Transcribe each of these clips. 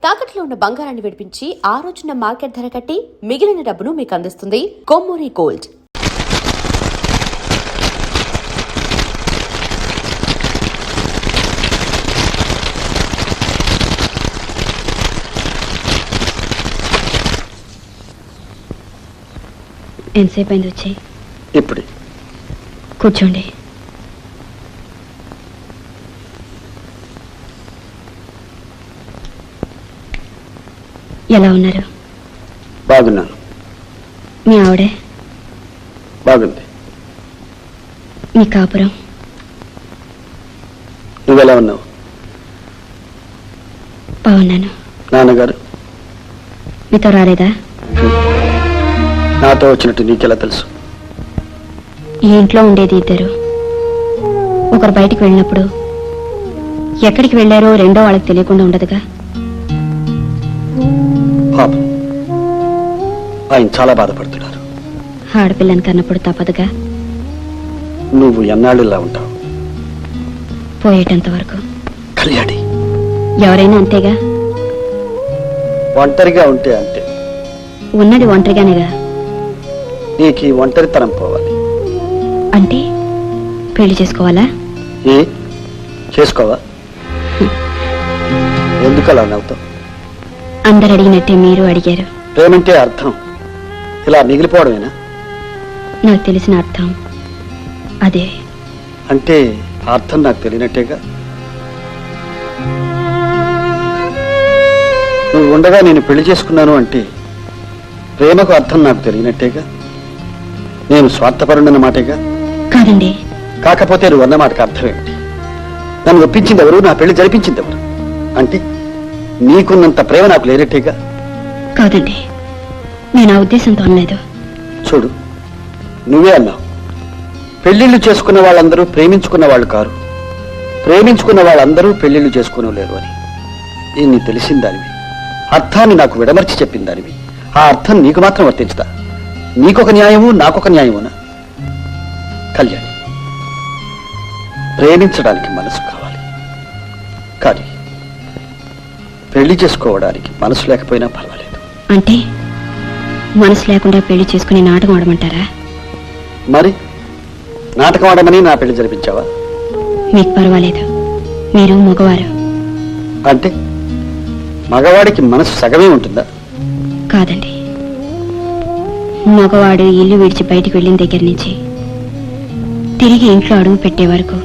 తాకట్లో ఉన్న బంగారాన్ని విడిపించి ఆ రోజున మార్కెట్ ధర కట్టి మిగిలిన డబ్బును మీకు అందిస్తుంది కొమ్మూరి గోల్డ్. ఎంతసేపు అయింది వచ్చి? ఇప్పుడు కూర్చోండి. ఎలా ఉన్నారు? బాగున్నాను. మీ ఆవిడే బాగుంది. మీ కాపురం? నువ్వెలా ఉన్నావు? బాగున్నాను. నాన్నగారు మీతో రాలేదా? నాతో వచ్చినట్టు నీకెలా తెలుసు? ఈ ఇంట్లో ఉండేది ఇద్దరు. ఒకరు బయటికి వెళ్ళినప్పుడు ఎక్కడికి వెళ్ళారో రెండో వాళ్ళకి తెలియకుండా ఉండదుగా. పాపం, ఆయన చాలా బాధపడుతున్నారు. ఆడపిల్లని కన్నప్పుడు తప్పదుగా. నువ్వు ఎన్నాళ్ళు ఇలా ఉంటావు? పోయేటంత వరకు. కళ్యాణి, ఎవరైనా అంతేగా. ఒంటరిగా ఉంటే అంతే. ఉన్నది ఒంటరిగానేగా. నీకు ఈ ఒంటరితనం పోవాలి అంటే పెళ్లి చేసుకోవాలా? ఏ చేసుకోవా? ఎందుకు అలా నవ్వుతావు? అందరు అడిగినట్టే మీరు అడిగారు. ప్రేమంటే అర్థం ఇలా మిగిలిపోవడమేనా? నాకు తెలిసిన అర్థం అదే. అంటే ఆ అర్థం నాకు తెలియనట్టేగా. నువ్వు ఉండగా నేను పెళ్లి చేసుకున్నాను అంటే ప్రేమకు అర్థం నాకు తెలియనట్టేగా. నేను స్వార్థపరుడన్న మాటేగా. కాదండి. కాకపోతే నువ్వు అన్న మాటకు అర్థం ఏమిటి? నన్ను ఒప్పించింది ఎవరు? నా పెళ్లి జరిపించింది ఎవరు? అంటే నీకున్నంత ప్రేమ నాకు లేనట్టేగా. కాదండి, నేను ఆ ఉద్దేశంతో అనలేదు. చూడు, నువ్వే అన్నావు పెళ్లిళ్ళు చేసుకున్న వాళ్ళందరూ ప్రేమించుకున్న వాళ్ళు కారు, ప్రేమించుకున్న వాళ్ళందరూ పెళ్లిళ్ళు చేసుకోలేరు అని. దీన్ని తెలిసిన దానివి, అర్థాన్ని నాకు విడమర్చి చెప్పిన దానివి. ఆ అర్థం నీకు మాత్రం వర్తించుతా? నీకొక న్యాయము నాకొక న్యాయమునా? కళ్యాణి, ప్రేమించడానికి మనసు కావాలి, కానీ పెళ్లి చేసుకోవడానికి మనసు లేకపోయినా పర్వాలేదు. అంటే మనసు లేకుండా పెళ్లి చేసుకుని నాటకం ఆడమంటారా? మరి నాటకం ఆడమని నా పెళ్లి జరిపించావా? మీకు పర్వాలేదు, మీరు మగవారు. అంటే మగవాడికి మనసు సగమే ఉంటుందా? కాదండి, మగవాడు ఇల్లు విడిచి బయటికి వెళ్ళిన దగ్గర నుంచి తిరిగి ఇంట్లో అడుగు పెట్టే వరకు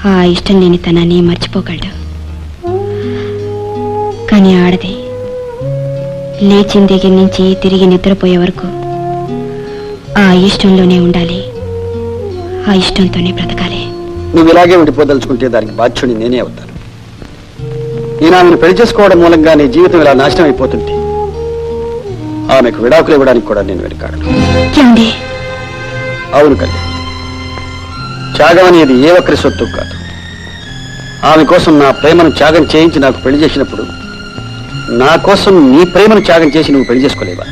ఆ ఇష్టం లేని తనాన్ని మర్చిపోగలడు. కానీ ఆడది లేచిన దగ్గర నుంచి తిరిగి నిద్రపోయే వరకు ఆ ఇష్టంలోనే ఉండాలి, ఆ ఇష్టంతోనే బ్రతకాలి. నువ్వు ఇలాగే ఉండిపోదలుచుకుంటే దానికి బాధ్యుని నేనే అవుతాను. నేను ఆమెను పెళ్లి చేసుకోవడం మూలంగా నీ జీవితం ఇలా నాశనం అయిపోతుంది. ఆమెకు విడాకులు ఇవ్వడానికి కూడా నేను వెనకాడను. అవును కళ్యాణ్, త్యాగం అనేది ఏ ఒక్కరి సొత్తు కాదు. ఆమె కోసం నా ప్రేమను త్యాగం చేయించి నాకు పెళ్లి చేసినప్పుడు నా కోసం నీ ప్రేమను త్యాగం చేసి నువ్వు పెళ్లి చేసుకోలేవా?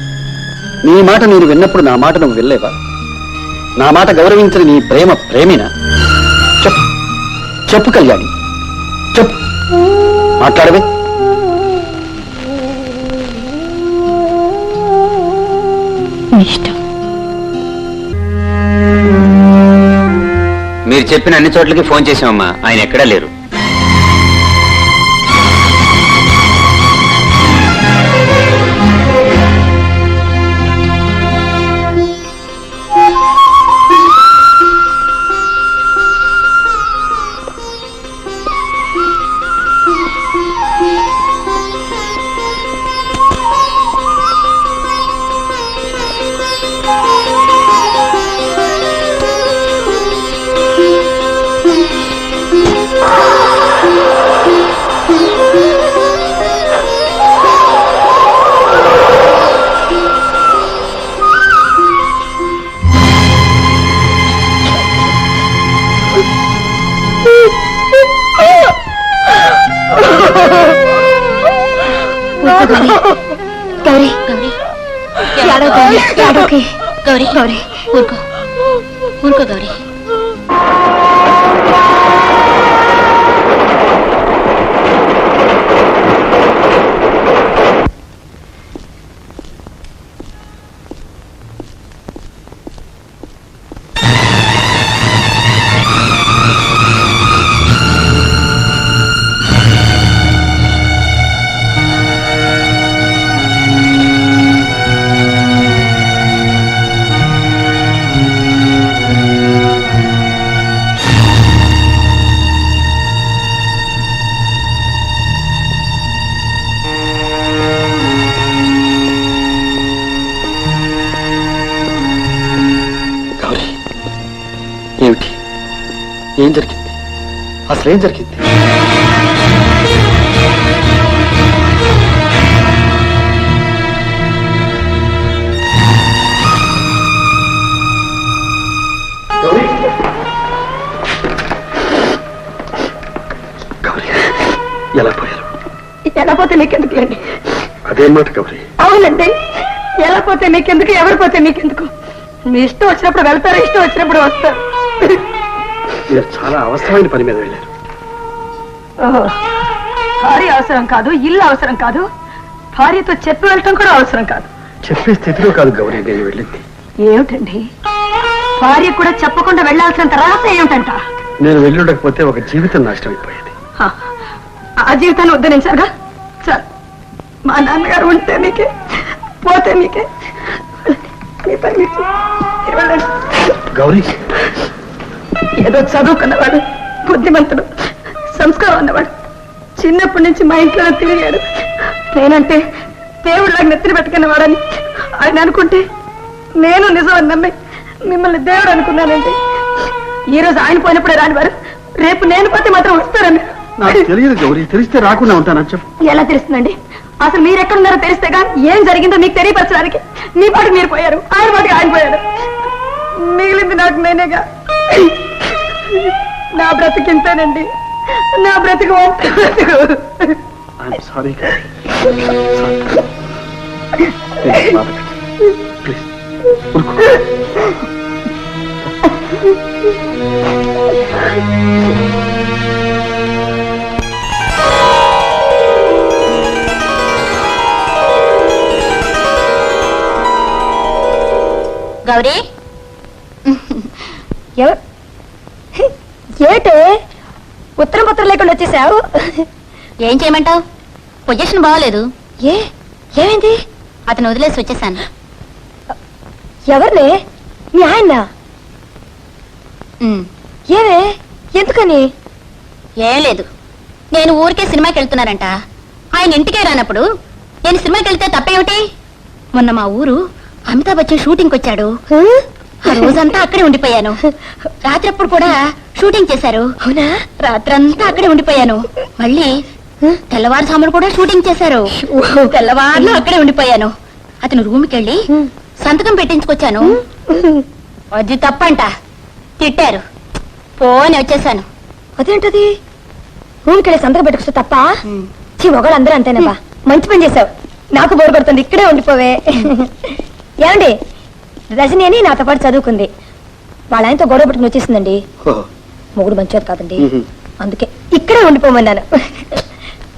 నీ మాట నేను విన్నప్పుడు నా మాట నువ్వు వెళ్ళలేవా? నా మాట గౌరవించిన నీ ప్రేమ ప్రేమినా? చెప్పు చెప్పు కళ్యాణి, చెప్పు, మాట్లాడవే. మీరు చెప్పిన అన్ని చోట్లకి ఫోన్ చేసామమ్మా, ఆయన ఎక్కడా లేరు. గౌరీ, గౌరీ, గౌరీ, ఊరుకో, ఊరుకో గౌరీ. ఏం జరిగింది? అసలు ఏం జరిగింది? గౌరీ, గౌరీ, ఎలా పోయారు? ఎలా పోతే నీకెందుకులేండి? అదే మాట గౌరీ. అవునండి, ఎలా పోతే నీకెందుకు, ఎవరు పోతే నీకెందుకు? మీ ఇష్టం వచ్చినప్పుడు వెళ్తారు, ఇష్టం వచ్చినప్పుడు వస్తారు. మీరు చాలా అవసరమైన పని మీద వెళ్ళారు. భార్య అవసరం కాదు, ఇల్లు అవసరం కాదు, భార్యతో చెప్పి వెళ్ళటం కూడా అవసరం కాదు. చెప్పే స్థితిలో కాదు గౌరీ నేను వెళ్ళింది. ఏమిటండి, భార్య కూడా చెప్పకుండా వెళ్ళాల్సినంత రహస్యం ఏమిటంట? నేను వెళ్ళుండకపోతే ఒక జీవితం నాశనం అయిపోయేది. ఆ జీవితాన్ని ఉద్ధరించారుగా, చాలు. మా నాన్నగారు ఉంటే మీకే, పోతే మీకే. మీ పని మీరు వెళ్ళండి. గౌరీ, ఏదో చదువుకున్నవాడు, బుద్ధిమంతుడు, సంస్కారం ఉన్నవాడు, చిన్నప్పటి నుంచి మా ఇంట్లో తిరిగాడు. నేనంటే దేవుళ్ళకి నెత్తిన పెట్టుకున్నవాడని ఆయన అనుకుంటే నేను నిజం అని నమ్మి మిమ్మల్ని దేవుడు అనుకున్నానండి. ఈ రోజు ఆయన పోయినప్పుడే రానివారు, రేపు నేను పోతే మాత్రం వస్తారని. నాకు తెలియదు గౌరీ, తెలిస్తే రాకుండా ఉంటానని చెప్పు. ఎలా తెలుస్తుందండి? అసలు మీరు ఎక్కడున్నారో తెలిస్తే కానీ ఏం జరిగిందో మీకు తెలియపరచడానికి మీ పాటు మీరు పోయారు, ఆయన పాటికి ఆయన పోయారు. మిగిలింది నాకు నేనేగా. నా బ్రతికింతేనండి, నా బ్రతుకు సారీ. గౌరీ, ఏటే ఉత్తరం పత్రం లేకుండా వచ్చేసావు? ఏం చేయమంటావు? పొజిషన్ బాగోలేదు. ఏమైంది? అతను వదిలేసి వచ్చేసాను. ఎవరిని? మీ ఆయన? ఏమే, ఎందుకని? ఏం లేదు, నేను ఊరికే సినిమాకి వెళ్తున్నానంట. ఆయన ఇంటికే రానప్పుడు నేను సినిమాకి వెళ్తే తప్పేమిటి? మొన్న మా ఊరు అమితాబ్ బచ్చన్ షూటింగ్కి వచ్చాడు. ఆ రోజంతా అక్కడే ఉండిపోయాను. రాత్రప్పుడు కూడా షూటింగ్ చేశారు. అవునా? రాత్రంతా అక్కడే ఉండిపోయాను. మళ్ళీ తెల్లవారుజామున కూడా షూటింగ్ చేశారు. తెల్లవారులు అక్కడే ఉండిపోయాను. అతను రూమ్కి వెళ్ళి సంతకం పెట్టించుకొచ్చాను. అది తప్పంట, తిట్టారు. పోని వచ్చేసాను. అదేంటది? రూమ్కి వెళ్ళి సంతకం పెట్టుకొస్తే తప్ప? మొగలు అందరూ అంతేనబ్బా. మంచి పని చేసావు. నాకు బోరు కొడుతుంది, ఇక్కడే ఉండిపోవే. ఏమండి, రజని అని నాతో పాటు చదువుకుంది. వాళ్ళ ఆయనతో గొడవ పెట్టుకుని వచ్చేసిందండి. మొగుడు మంచిది కాదండి, అందుకే ఇక్కడే ఉండిపోమన్నాను.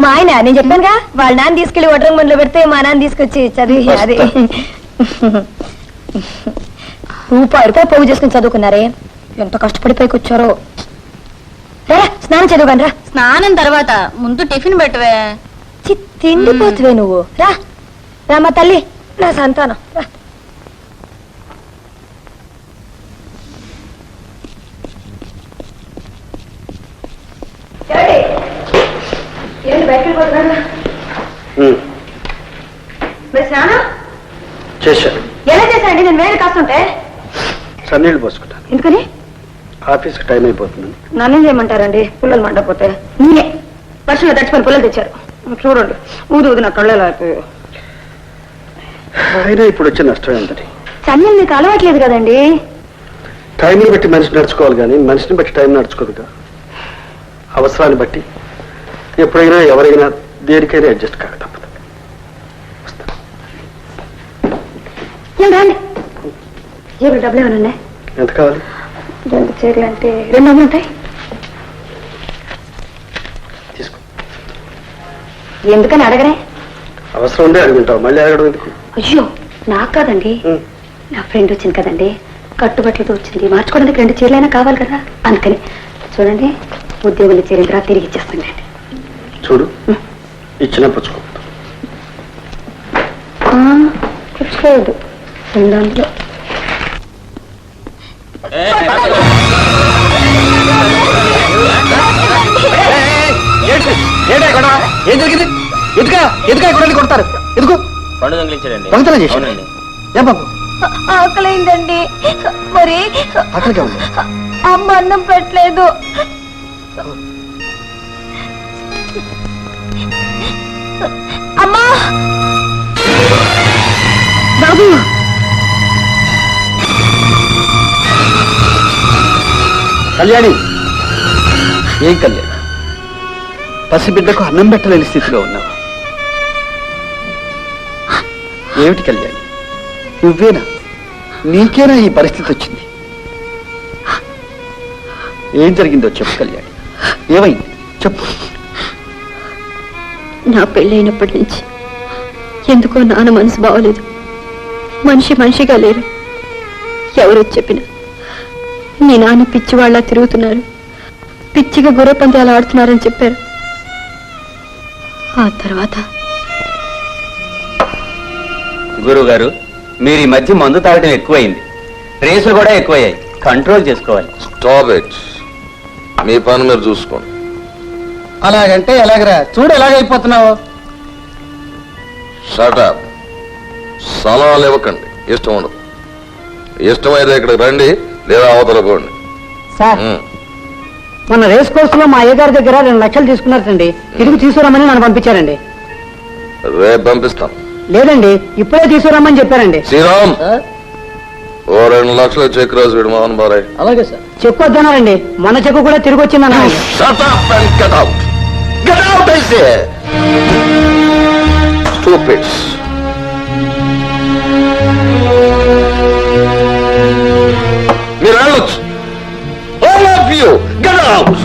మా ఆయన, నేను చెప్పానుగా, వాళ్ళ నాన్న తీసుకెళ్లి వడ్రంగ మనలో పెడితే మా నాన్న తీసుకొచ్చి చదివి అది రూపాయి పోగు చేసుకుని చదువుకున్నారే. ఎంత కష్టపడిపోయి కూర్చోరో. రా, స్నానం చదువుగాను రా. స్నానం తర్వాత ముందు టిఫిన్ పెట్టవే. తిండిపోతువే నువ్వు. రా రామా తల్లి, నా సంతానం రా. స్నానం చేశాను. ఎలా చేశానండి? నేను వేరే కాస్తుంటే సన్నీళ్ళు పోసుకుంటాను. ఎందుకని? ఆఫీస్కి టైం అయిపోతుంది. నన్నేం చేయమంటారండి? పుల్లలు మండపోతే నేనే వర్షంలో తడిచిపోయిన పుల్లలు తెచ్చారు. చూడండి, ఊదు ఊది నా కళ్ళలో అయిపోయాయి. అయినా ఇప్పుడు వచ్చే నష్టం ఏంటని? సన్నీళ్ళు మీకు అలవాట్లేదు కదండి. టైంని బట్టి మనిషి నడుచుకోవాలి కానీ మనిషిని బట్టి టైం నడుచుకోదుగా. అవసరాన్ని బట్టి ఎప్పుడైనా ఎవరైనా దేనికైనా అడ్జస్ట్ కాక తప్పదు. రండి, జేబులు డబ్బులు ఏమైనా ఉన్నాయి? ఎంత కావాలి? 2 చీరలు అంటే 2 ఉంటాయి. తీసుకో. ఎందుకని అడగరే? అవసరం ఉండే అడుగుంటావు, మళ్ళీ అడగడం ఎందుకు? అయ్యో, నాకు కాదండి, నా ఫ్రెండ్ వచ్చింది కదండి, కట్టుబట్టలతో వచ్చింది. మార్చుకోవడానికి 2 చీరలైనా కావాలి కదా, అందుకని. చూడండి, ఉద్యోగుల చీర తిరిగి ఇచ్చేస్తానండి. చూడు, ఇచ్చిన పుచ్చుకోవద్దు. పుచ్చుకోవద్దు. దాంట్లో ఏం జరిగింది? ఎందుకా ఎందుకా కూడా కొడతారు? ఎందుకు పండు దొంగిలించాడండి. దొంగతనం చేశాడు? ఏం బాబు? ఆకలైందండి. మరి అక్కడికే ఉంది. అమ్మ అన్నం పెట్టలేదు. అమ్మా బాబు, కళ్యాణి, ఏం కళ్యాణి, పసిబిడ్డకు అన్నం పెట్టలేని స్థితిలో ఉన్నావు. ఏమిటి కళ్యాణి, నువ్వేనా? నీకేనా ఈ పరిస్థితి వచ్చింది? ఏం జరిగిందో చెప్పు కళ్యాణి, ఏమైంది చెప్పు. నా పెళ్ళైనప్పటి నుంచి ఎందుకో నాన్న మనసు బాగోలేదు. మనిషిగా లేరు. ఎవరో చెప్పినా మీ నాన్న పిచ్చివాళ్ళ తిరుగుతున్నారు, పిచ్చిగా గుర్ర పందాలు ఆడుతున్నారని చెప్పారు. ఆ తర్వాత గురువు మీరు ఈ మధ్య మందు తాగటం ఎక్కువైంది, రేసులు కూడా ఎక్కువయ్యాయి. కంట్రోల్ చేసుకోవాలి. Stop it. మీ పని మీరు చూసుకోండి. అలాగంటే ఎలాగరా? చూడు ఎలాగైపోతున్నావు. షటప్. సలహాలు ఇవ్వకండి, ఇష్టం ఉండదు. ఇష్టమైతే ఇక్కడికి రండి, లేదా అవతల పోండి. సార్, మన రేస్ కోర్స్ లో మా అయ్యగారి దగ్గర 2 లక్షలు తీసుకున్నారండి. తిరిగి తీసుకురామని నన్ను పంపించారండి. రేపు పంపిస్తాం. లేదండి, ఇప్పుడే తీసుకురామని చెప్పారండి. శ్రీరామ్, ఓ 2 లక్షల చెక్ రాసి విడు మోహన్ బారాయ్. అలాగే సార్. చెక్కు వద్దన్నారండి, మన చెక్కు కూడా తిరిగి వచ్చిందన్నా. Shut up and get out. Get out, I say. Stupids. మీరు వెళ్ళొచ్చు. All of you, get out.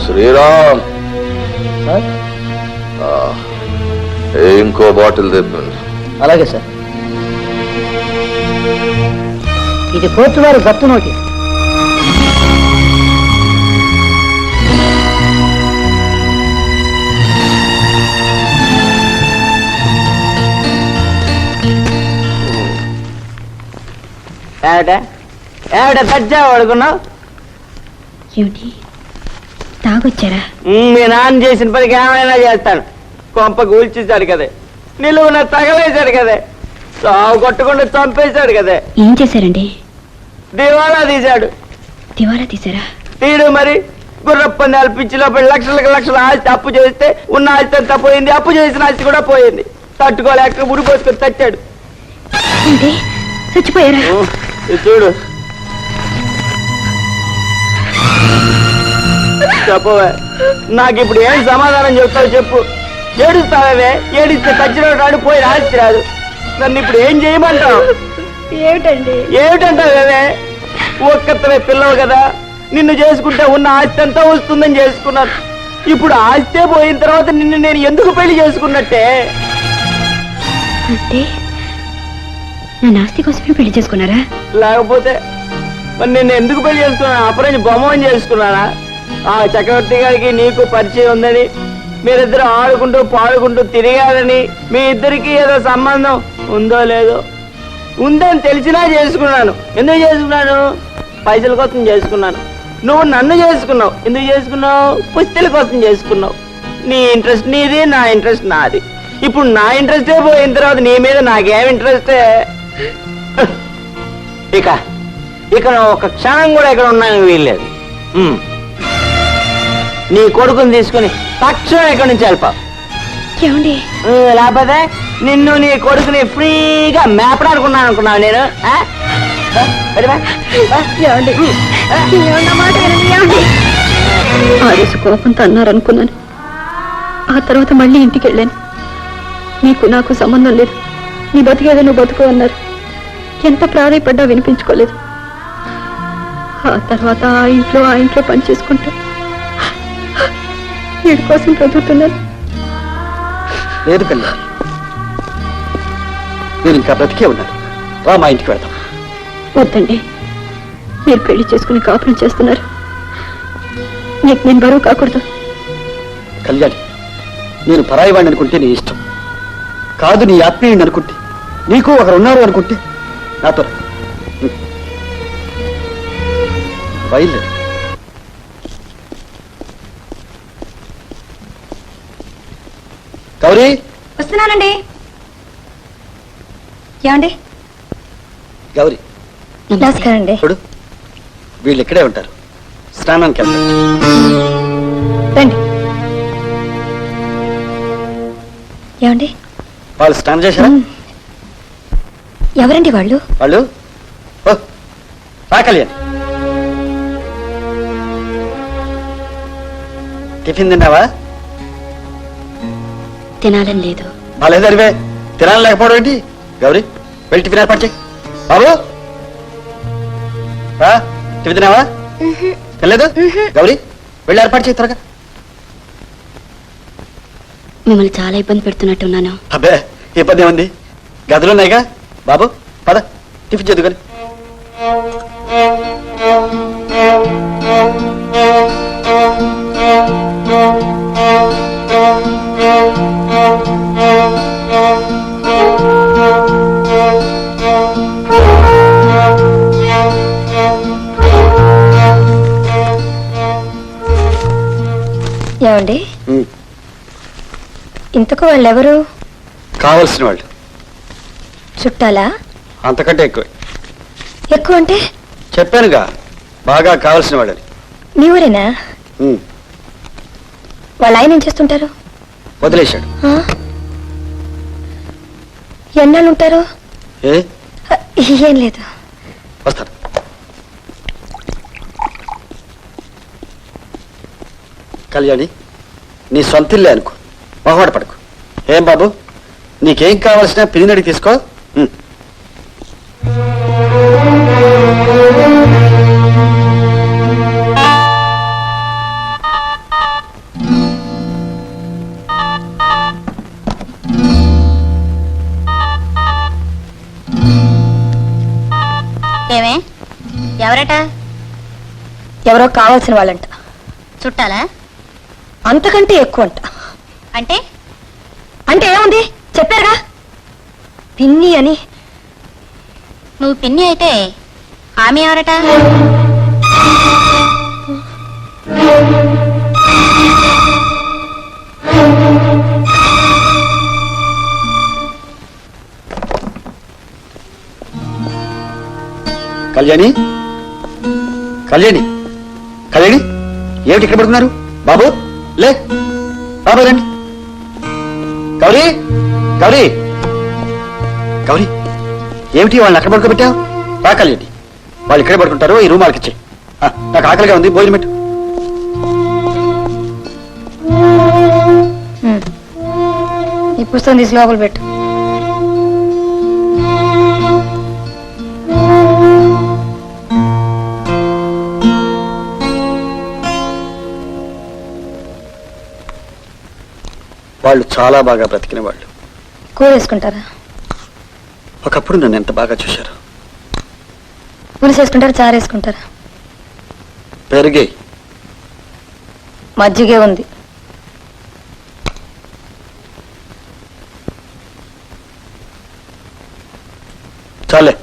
Sriram, ఇంకో బాటిల్ తెప్పండి. అలాగే సార్. ఇది కోర్టు వారి గత్తు నోటీస్. దజ్జా పడుకున్నావు? ఏమిటి తాగొచ్చారా? మీ నాన్న చేసిన పనికి ఏమైనా చేస్తాను. కొంప కూల్చేశాడు కదే, నిలువున తగలేశాడు కదే, సాగు కొట్టకుండా చంపేశాడు కదే, ఏం చేశారండి? దివాలా తీశాడు. దివాలా తీశారా? తీడు మరి. గుర్రప్పందాలు పిచ్చి లోపల లక్షలకు లక్షల ఆస్తి అప్పు చేస్తే ఉన్న ఆస్తి అంతా పోయింది, అప్పు చేసిన ఆస్తి కూడా పోయింది. తట్టుకోలేక ముడిపోసుకొని తచ్చాడు. ఏంటి చచ్చిపోయారా? ఇది చూడు. చెప్పవే, నాకు ఇప్పుడు ఏం సమాధానం చెప్తావు చెప్పు. ఏడుస్తావే, ఏడిస్తే తచ్చిన రాడు, పోయి ఆస్తి రాదు. నన్ను ఇప్పుడు ఏం చేయమంటావు? ఏమిటండి? ఏమిటంటావే? ఒక్కతవే పిల్లవు కదా, నిన్ను చేసుకుంటే ఉన్న ఆస్తి అంతా వస్తుందని చేసుకున్నాను. ఇప్పుడు ఆస్తే పోయిన తర్వాత నిన్ను నేను ఎందుకు పెళ్లి చేసుకున్నట్టే? అంటే నా ఆస్తి కోసమే పెళ్లి చేసుకున్నారా? లేకపోతే మరి నిన్ను ఎందుకు పెళ్లి చేసుకున్నాను? అపరించి బొమ్మని చేసుకున్నానా? ఆ చక్రవర్తి గారికి నీకు పరిచయం ఉందని, మీరిద్దరు ఆడుకుంటూ పాడుకుంటూ తిరిగారని, మీ ఇద్దరికి ఏదో సంబంధం ఉందో లేదో ఉందని తెలిసినా చేసుకున్నాను. ఎందుకు చేసుకున్నాను? పైసల కోసం చేసుకున్నాను. నువ్వు నన్ను చేసుకున్నావు. ఎందుకు చేసుకున్నావు? పుస్తల కోసం చేసుకున్నావు. నీ ఇంట్రెస్ట్ నీది, నా ఇంట్రెస్ట్ నాది. ఇప్పుడు నా ఇంట్రెస్టే పోయిన తర్వాత నీ మీద నాకేం ఇంట్రెస్టే? ఇక నువ్వు ఒక క్షణం కూడా ఇక్కడ ఉన్నాను వీల్లేదు. నీ కొడుకుని తీసుకుని తక్షణం ఇక్కడి నుంచి వెళ్ళిపోవు. ఏమండి? లేకపోతే నిన్ను నీ కొడుకుని ఫ్రీగా మేపడానుకున్నాను అనుకున్నావు నేను. ఆ రోజు కోపంతో అన్నారనుకున్నాను. ఆ తర్వాత మళ్ళీ ఇంటికి వెళ్ళాను. నీకు నాకు సంబంధం లేదు, నీ బతికేదో నువ్వు బతుకు అన్నారు. ఎంత ప్రాధాయపడ్డా వినిపించుకోలేదు. ఆ తర్వాత ఆ ఇంట్లో పని చేసుకుంటా వీడి కోసం చదువుతున్నాను. లేదు కళ్యాణ్, నేను ఇంకా బ్రతికే ఉన్నాను. రా, మా ఇంటికి వెళ్దాం. వద్దండి, మీరు పెళ్లి చేసుకుని కాపురం చేస్తున్నారు. నీకు నేను బరువు కాకూడదు. కళ్యాణి, నేను పరాయి వాడిని అనుకుంటే నీ ఇష్టం కాదు. నీ ఆత్మీయుని అనుకుంటే, నీకు ఒకరు ఉన్నారు అనుకుంటే నాతో రా. బయలుదేరు. గౌరీ, వస్తున్నానండి. ఏమండి? గౌరీ నమస్కారం అండి. ఇప్పుడు వీళ్ళు ఇక్కడే ఉంటారు, స్నానానికి వెళ్తారు. రండి. ఏమండి? వాళ్ళు స్నానం చేశారా? ఎవరండి వాళ్ళు? వాళ్ళు ఓ రా కళ్యాణ్. టిఫిన్ తిన్నావా? తినాలని లేదు. బాలేదు అరివే, తినాలి లేకపోవడం ఏంటి? గౌరీ వెళ్ళి టిఫిన్ ఏర్పాటు చేయి. బాబు రా, టిఫిన్ తిన్నావా? తినలేదు? గౌరీ వెళ్ళి ఏర్పాటు చేయి త్వరగా. మిమ్మల్ని చాలా ఇబ్బంది పెడుతున్నట్టున్నాను. అబ్బే ఇబ్బంది ఏముంది, గదులు ఉన్నాయిగా. బాబు పద టిఫిన్ చేద్దు కానీ. ఏమండి? ఇంతకు వాళ్ళెవరు? కావలసిన వాళ్ళు. చుట్టాలా? అంతకంటే ఎక్కువ. ఎక్కువ అంటే? చెప్పానుగా, బాగా కావలసిన వాళ్ళని. మీ ఊరేనా? వాళ్ళ ఆయన ఏం చేస్తుంటారు? వదిలేశాడు. ఎన్నాళ్ళు ఉంటారు? ఏ ఏం లేదు. వస్తాను. కళ్యాణి, నీ సొంతిల్లే అనుకో, మొహమాట పడకు. ఏం బాబు, నీకేం కావాల్సిన పిదినడికి తీసుకో. ఏమే? ఎవరట? ఎవరో కావాల్సిన వాళ్ళంట. చుట్టాలా? అంతకంటే ఎక్కువ అంట. అంటే? అంటే ఏముంది, చెప్పారుగా, పిన్ని అని. నువ్వు పిన్ని అయితే ఆమె ఎవరట? కళ్యాణి, కళ్యాణి, కళ్యాణి, ఏమిటి ఇక్కడ పడుతున్నారు? బాబు లే, బాబు రండి. గౌరీ, గౌరీ, గౌరీ, ఏమిటి వాళ్ళని అక్కడ పడుకోబెట్టావు? రా కళ్యాణి, వాళ్ళు ఇక్కడే పడుకుంటారు, ఈ రూమ్ వాళ్ళకి ఇచ్చే. నాకు ఆకలిగా ఉంది, భోజనం పెట్టు. ఈ పుస్తకం తీసి లోపల పెట్టు. వాళ్ళు చాలా బాగా బ్రతికిన వాళ్ళు. కూర వేసుకుంటారా? ఒకప్పుడు నన్ను ఎంత బాగా చూశారు. పులుసు వేసుకుంటారా, చారు వేసుకుంటారా? పెరిగే మజ్జిగే ఉంది. చాలే.